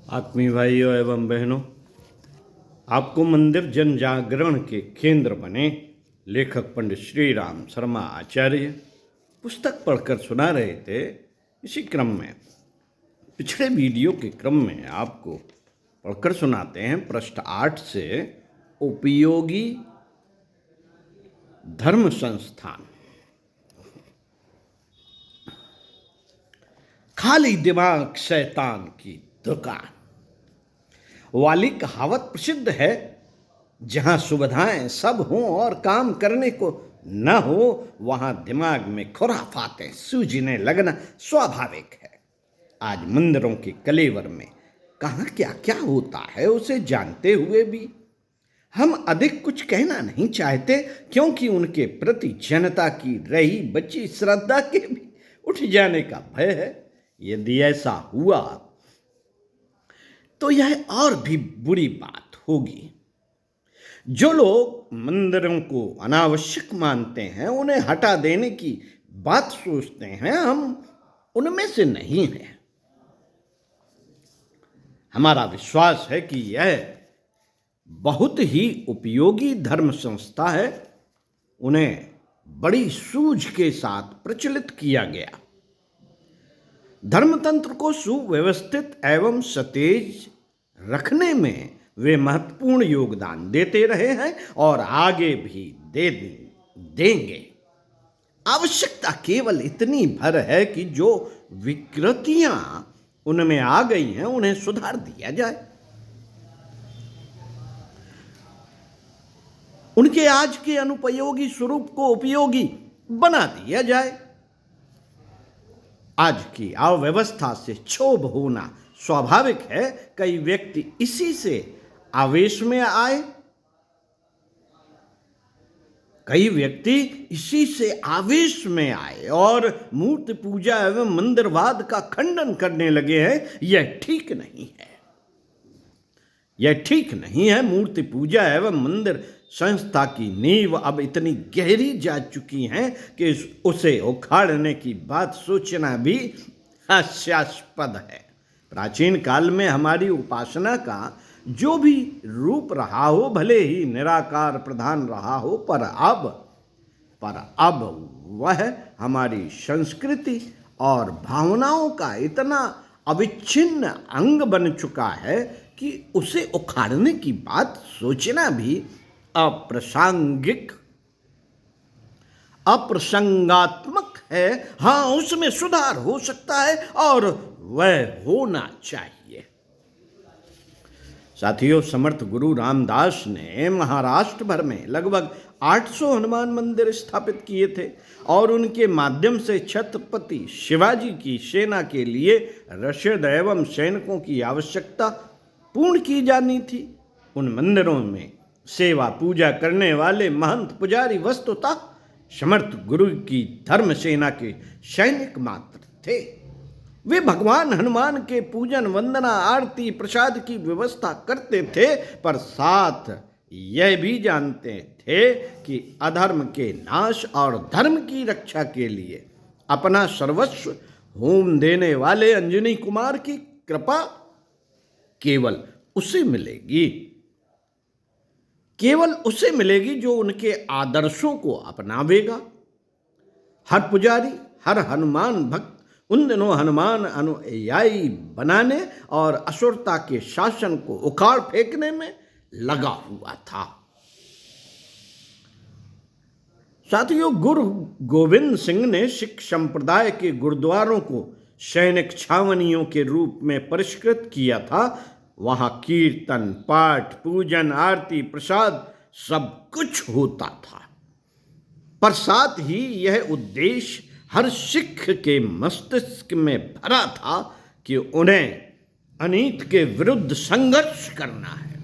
आत्मीय भाइयों एवं बहनों, आपको मंदिर जन जागरण के केंद्र बने लेखक पंडित श्री राम शर्मा आचार्य पुस्तक पढ़कर सुना रहे थे। इसी क्रम में पिछले वीडियो के क्रम में आपको पढ़कर सुनाते हैं पृष्ठ 8 से उपयोगी धर्म संस्थान। खाली दिमाग शैतान की दुकान वाली कहावत प्रसिद्ध है। जहां सुविधाएं सब हों और काम करने को न हो, वहां दिमाग में खुराफातें सूझने लगना स्वाभाविक है। आज मंदिरों के कलेवर में कहां क्या क्या होता है उसे जानते हुए भी हम अधिक कुछ कहना नहीं चाहते, क्योंकि उनके प्रति जनता की रही बची श्रद्धा के भी उठ जाने का भय है। यदि ऐसा हुआ तो यह और भी बुरी बात होगी। जो लोग मंदिरों को अनावश्यक मानते हैं, उन्हें हटा देने की बात सोचते हैं, हम उनमें से नहीं हैं। हमारा विश्वास है कि यह बहुत ही उपयोगी धर्म संस्था है। उन्हें बड़ी सूझ के साथ प्रचलित किया गया। धर्मतंत्र को सुव्यवस्थित एवं सतेज रखने में वे महत्वपूर्ण योगदान देते रहे हैं और आगे भी देंगे। आवश्यकता केवल इतनी भर है कि जो विकृतियां उनमें आ गई हैं उन्हें सुधार दिया जाए। उनके आज के अनुपयोगी स्वरूप को उपयोगी बना दिया जाए। आज की अव्यवस्था से क्षोभ होना स्वाभाविक है। कई व्यक्ति इसी से आवेश में आए और मूर्ति पूजा एवं मंदिरवाद का खंडन करने लगे हैं। यह ठीक नहीं है। मूर्ति पूजा एवं मंदिर संस्था की नींव अब इतनी गहरी जा चुकी है कि उसे उखाड़ने की बात सोचना भी हास्यास्पद है। प्राचीन काल में हमारी उपासना का जो भी रूप रहा हो, भले ही निराकार प्रधान रहा हो, पर अब वह हमारी संस्कृति और भावनाओं का इतना अविच्छिन्न अंग बन चुका है कि उसे उखाड़ने की बात सोचना भी अप्रसंगात्मक है। हाँ, उसमें सुधार हो सकता है और वह होना चाहिए। साथियों, समर्थ गुरु रामदास ने महाराष्ट्र भर में लगभग 800 हनुमान मंदिर स्थापित किए थे और उनके माध्यम से छत्रपति शिवाजी की सेना के लिए रसद एवं सैनिकों की आवश्यकता पूर्ण की जानी थी। उन मंदिरों में सेवा पूजा करने वाले महंत पुजारी वस्तुतः समर्थ गुरु की धर्म सेना के सैनिक मात्र थे। वे भगवान हनुमान के पूजन, वंदना, आरती, प्रसाद की व्यवस्था करते थे, पर साथ यह भी जानते थे कि अधर्म के नाश और धर्म की रक्षा के लिए अपना सर्वस्व होम देने वाले अंजनी कुमार की कृपा केवल उसे मिलेगी जो उनके आदर्शों को अपनावेगा। हर पुजारी, हर हनुमान भक्त उन दिनों हनुमान अनुयायी बनाने और असुरता के शासन को उखाड़ फेंकने में लगा हुआ था। साथियों, गुरु गोविंद सिंह ने सिख संप्रदाय के गुरुद्वारों को सैनिक छावनियों के रूप में परिष्कृत किया था। वहां कीर्तन, पाठ, पूजन, आरती, प्रसाद सब कुछ होता था, पर साथ ही यह उद्देश्य हर सिख के मस्तिष्क में भरा था कि उन्हें अनीत के विरुद्ध संघर्ष करना है,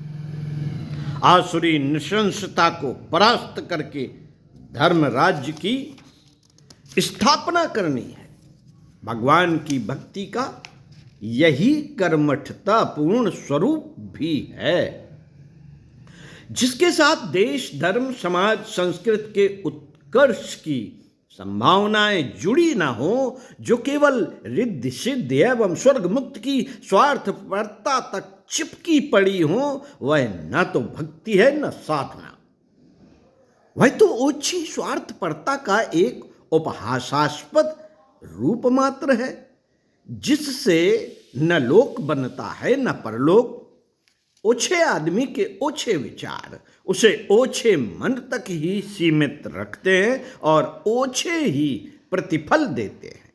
आसुरी नृशंसता को परास्त करके धर्म राज्य की स्थापना करनी है। भगवान की भक्ति का यही कर्मठता पूर्ण स्वरूप भी है, जिसके साथ देश, धर्म, समाज, संस्कृति के उत्कर्ष की संभावनाएं जुड़ी ना हो, जो केवल रिद्धि सिद्धि एवं स्वर्ग मुक्त की स्वार्थपरता तक चिपकी पड़ी हो, वह न तो भक्ति है न साधना। वह तो ओछी स्वार्थपरता का एक उपहासास्पद रूप मात्र है, जिससे न लोक बनता है न परलोक। ओछे आदमी के ओछे विचार उसे ओछे मन तक ही सीमित रखते हैं और ओछे ही प्रतिफल देते हैं।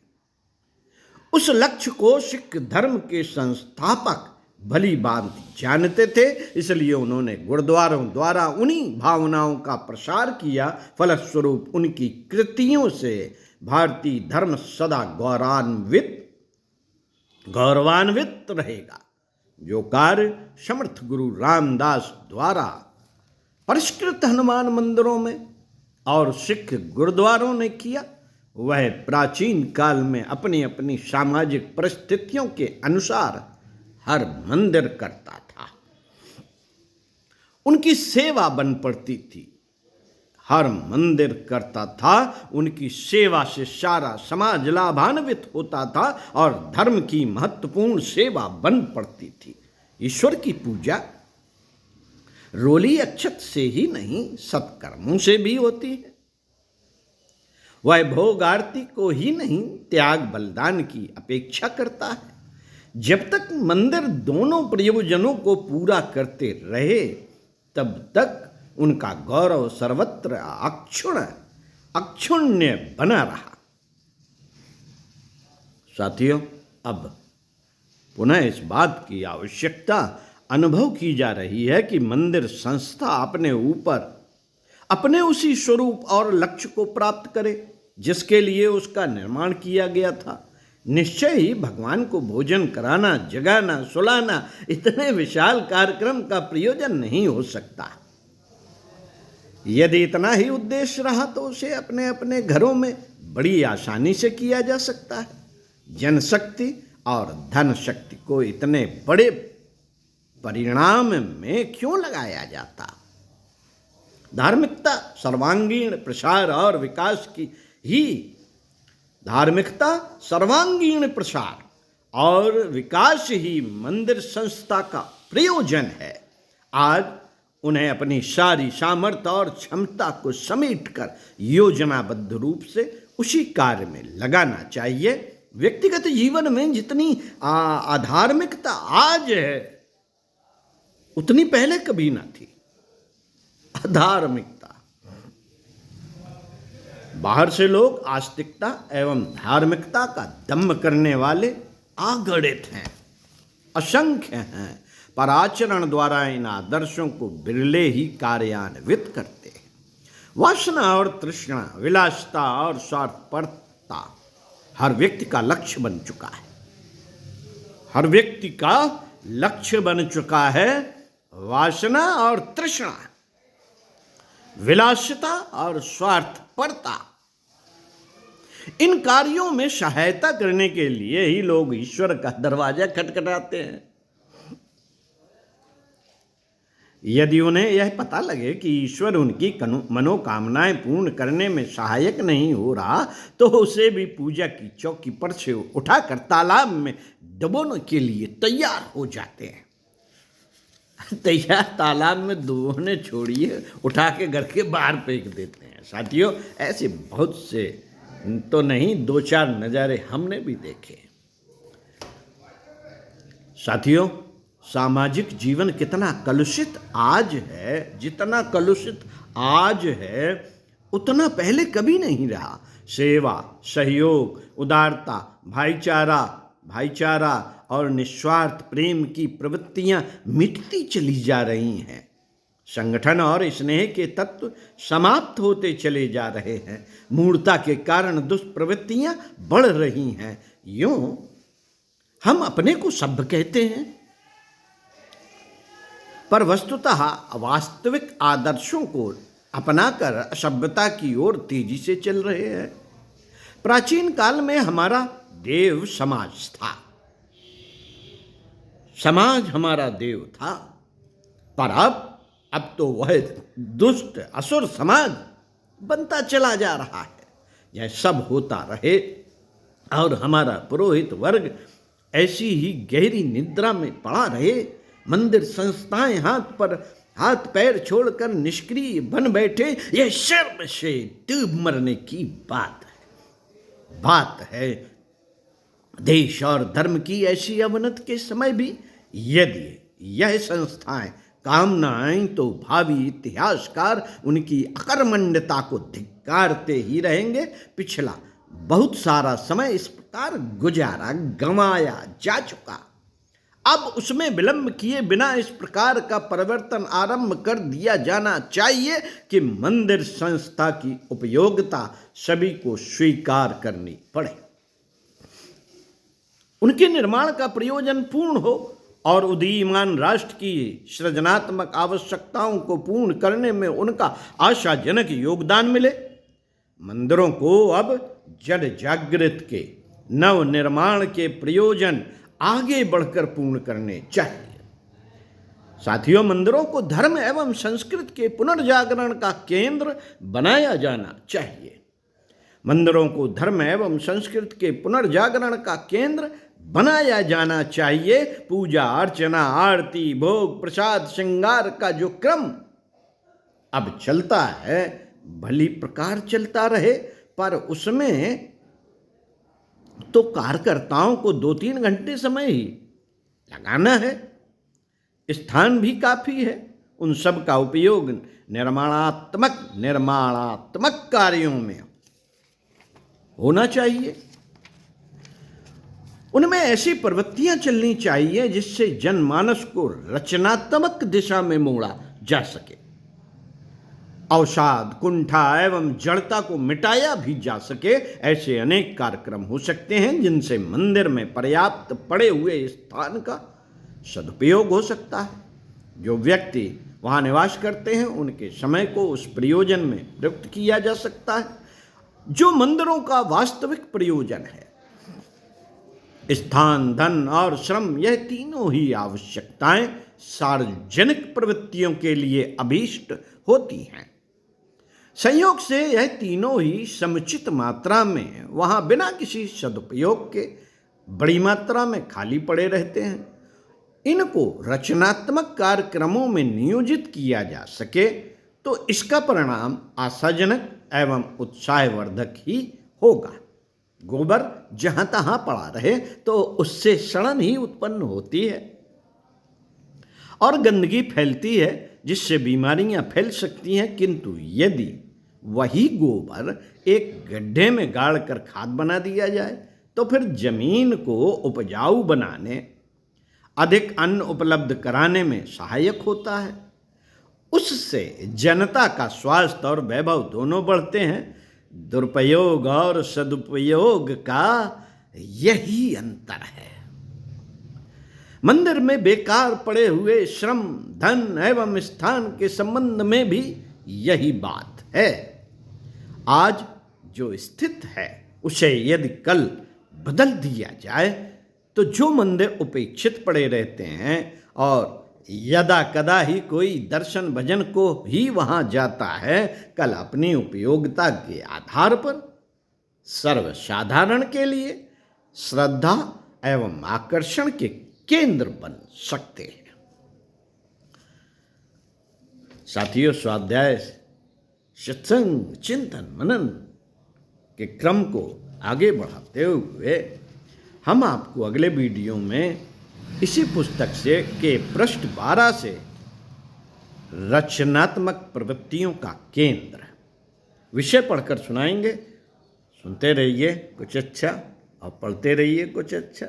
उस लक्ष्य को सिख धर्म के संस्थापक भली भांति जानते थे, इसलिए उन्होंने गुरुद्वारों द्वारा उन्हीं भावनाओं का प्रसार किया। फलस्वरूप उनकी कृतियों से भारतीय धर्म सदा गौरवान्वित रहेगा। जो कार्य समर्थ गुरु रामदास द्वारा परिष्कृत हनुमान मंदिरों में और सिख गुरुद्वारों ने किया, वह प्राचीन काल में अपनी अपनी सामाजिक परिस्थितियों के अनुसार हर मंदिर करता था। उनकी सेवा बन पड़ती थी। हर मंदिर करता था, उनकी सेवा से सारा समाज लाभान्वित होता था और धर्म की महत्वपूर्ण सेवा बन पड़ती थी। ईश्वर की पूजा रोली अक्षत से ही नहीं, सत्कर्मों से भी होती है। वह भोग आरती को ही नहीं, त्याग बलिदान की अपेक्षा करता है। जब तक मंदिर दोनों प्रयोजनों को पूरा करते रहे, तब तक उनका गौरव सर्वत्र अक्षुण्य बना रहा। साथियों, अब पुनः इस बात की आवश्यकता अनुभव की जा रही है कि मंदिर संस्था अपने ऊपर अपने उसी स्वरूप और लक्ष्य को प्राप्त करे जिसके लिए उसका निर्माण किया गया था। निश्चय ही भगवान को भोजन कराना, जगाना, सुलाना इतने विशाल कार्यक्रम का प्रयोजन नहीं हो सकता। यदि इतना ही उद्देश्य रहा तो उसे अपने अपने घरों में बड़ी आसानी से किया जा सकता है। जनशक्ति और धन शक्ति को इतने बड़े परिणाम में क्यों लगाया जाता? धार्मिकता सर्वांगीण प्रसार और विकास की ही धार्मिकता सर्वांगीण प्रसार और विकास ही मंदिर संस्था का प्रयोजन है। आज उन्हें अपनी सारी सामर्थ्य और क्षमता को समेटकर योजनाबद्ध रूप से उसी कार्य में लगाना चाहिए। व्यक्तिगत जीवन में जितनी अधार्मिकता आज है, उतनी पहले कभी ना थी। अधार्मिकता, बाहर से लोग आस्तिकता एवं धार्मिकता का दम्भ करने वाले अगणित हैं, असंख्य हैं, पर आचरण द्वारा इन आदर्शों को बिरले ही कार्यान्वित करते हैं। वासना और तृष्णा, विलासिता और स्वार्थपरता हर व्यक्ति का लक्ष्य बन चुका है। हर व्यक्ति का लक्ष्य बन चुका है वासना और तृष्णा, विलासिता और स्वार्थपरता। इन कार्यों में सहायता करने के लिए ही लोग ईश्वर का दरवाजा खटखटाते हैं। यदि उन्हें यह पता लगे कि ईश्वर उनकी मनोकामनाएं पूर्ण करने में सहायक नहीं हो रहा, तो उसे भी पूजा की चौकी पर से उठाकर तालाब में डुबोने के लिए तैयार हो जाते हैं। तैयार तालाब में डुबोने छोड़िए, उठा के घर के बाहर फेंक देते हैं। साथियों, ऐसे बहुत से तो नहीं, 2-4 नज़ारे हमने भी देखे। साथियों, सामाजिक जीवन कितना कलुषित आज है, जितना कलुषित आज है उतना पहले कभी नहीं रहा। सेवा, सहयोग, उदारता, भाईचारा और निस्वार्थ प्रेम की प्रवृत्तियां मिटती चली जा रही हैं। संगठन और स्नेह के तत्व समाप्त होते चले जा रहे हैं। मूढ़ता के कारण दुष्प्रवृत्तियां बढ़ रही हैं। यूं हम अपने को सभ्य कहते हैं, पर वस्तुतः वास्तविक आदर्शों को अपनाकर असभ्यता की ओर तेजी से चल रहे हैं। प्राचीन काल में हमारा देव समाज था, समाज हमारा देव था, पर अब तो वह दुष्ट असुर समाज बनता चला जा रहा है। यह सब होता रहे और हमारा पुरोहित वर्ग ऐसी ही गहरी निद्रा में पड़ा रहे। मंदिर संस्थाएं हाथ पैर छोड़कर निष्क्रिय बन बैठे, यह शर्म से डूब मरने की बात है। देश और धर्म की ऐसी अवनति के समय भी यदि यह संस्थाएं काम न आईं तो भावी इतिहासकार उनकी अकर्मण्यता को धिक्कारते ही रहेंगे। पिछला बहुत सारा समय इस प्रकार गंवाया जा चुका, अब उसमें विलंब किए बिना इस प्रकार का परिवर्तन आरंभ कर दिया जाना चाहिए कि मंदिर संस्था की उपयोगिता सभी को स्वीकार करनी पड़े, उनके निर्माण का प्रयोजन पूर्ण हो और उदीयमान राष्ट्र की सृजनात्मक आवश्यकताओं को पूर्ण करने में उनका आशाजनक योगदान मिले। मंदिरों को अब जड़ जागृत के नव निर्माण के प्रयोजन आगे बढ़कर पूर्ण करने चाहिए। साथियों, मंदिरों को धर्म एवं संस्कृति के पुनर्जागरण का केंद्र बनाया जाना चाहिए। मंदिरों को धर्म एवं संस्कृति के पुनर्जागरण का केंद्र बनाया जाना चाहिए। पूजा अर्चना, आरती, भोग, प्रसाद, श्रृंगार का जो क्रम अब चलता है भली प्रकार चलता रहे, पर उसमें तो कार्यकर्ताओं को 2-3 घंटे समय ही लगाना है। स्थान भी काफी है। उन सब का उपयोग निर्माणात्मक कार्यों में होना चाहिए। उनमें ऐसी प्रवृत्तियां चलनी चाहिए जिससे जनमानस को रचनात्मक दिशा में मोड़ा जा सके, अवसाद, कुंठा एवं जड़ता को मिटाया भी जा सके। ऐसे अनेक कार्यक्रम हो सकते हैं जिनसे मंदिर में पर्याप्त पड़े हुए स्थान का सदुपयोग हो सकता है। जो व्यक्ति वहां निवास करते हैं उनके समय को उस प्रयोजन में प्रयुक्त किया जा सकता है जो मंदिरों का वास्तविक प्रयोजन है। स्थान, धन और श्रम, यह तीनों ही आवश्यकताएं सार्वजनिक प्रवृत्तियों के लिए अभीष्ट होती हैं। संयोग से यह तीनों ही समुचित मात्रा में वहां बिना किसी सदुपयोग के बड़ी मात्रा में खाली पड़े रहते हैं। इनको रचनात्मक कार्यक्रमों में नियोजित किया जा सके तो इसका परिणाम आशाजनक एवं उत्साहवर्धक ही होगा। गोबर जहां तहां पड़ा रहे तो उससे सड़न ही उत्पन्न होती है और गंदगी फैलती है जिससे बीमारियां फैल सकती हैं। किंतु यदि वही गोबर एक गड्ढे में गाड़कर खाद बना दिया जाए तो फिर जमीन को उपजाऊ बनाने, अधिक अन्न उपलब्ध कराने में सहायक होता है। उससे जनता का स्वास्थ्य और वैभव दोनों बढ़ते हैं। दुरुपयोग और सदुपयोग का यही अंतर है। मंदिर में बेकार पड़े हुए श्रम, धन एवं स्थान के संबंध में भी यही बात है। आज जो स्थित है उसे यदि कल बदल दिया जाए तो जो मंदिर उपेक्षित पड़े रहते हैं और यदा कदा ही कोई दर्शन भजन को ही वहां जाता है, कल अपनी उपयोगिता के आधार पर सर्वसाधारण के लिए श्रद्धा एवं आकर्षण के केंद्र बन सकते हैं। साथियों, स्वाध्याय, सत्संग, चिंतन, मनन के क्रम को आगे बढ़ाते हुए हम आपको अगले वीडियो में इसी पुस्तक से के पृष्ठ 12 से रचनात्मक प्रवृत्तियों का केंद्र विषय पढ़कर सुनाएंगे। सुनते रहिए कुछ अच्छा और पढ़ते रहिए कुछ अच्छा।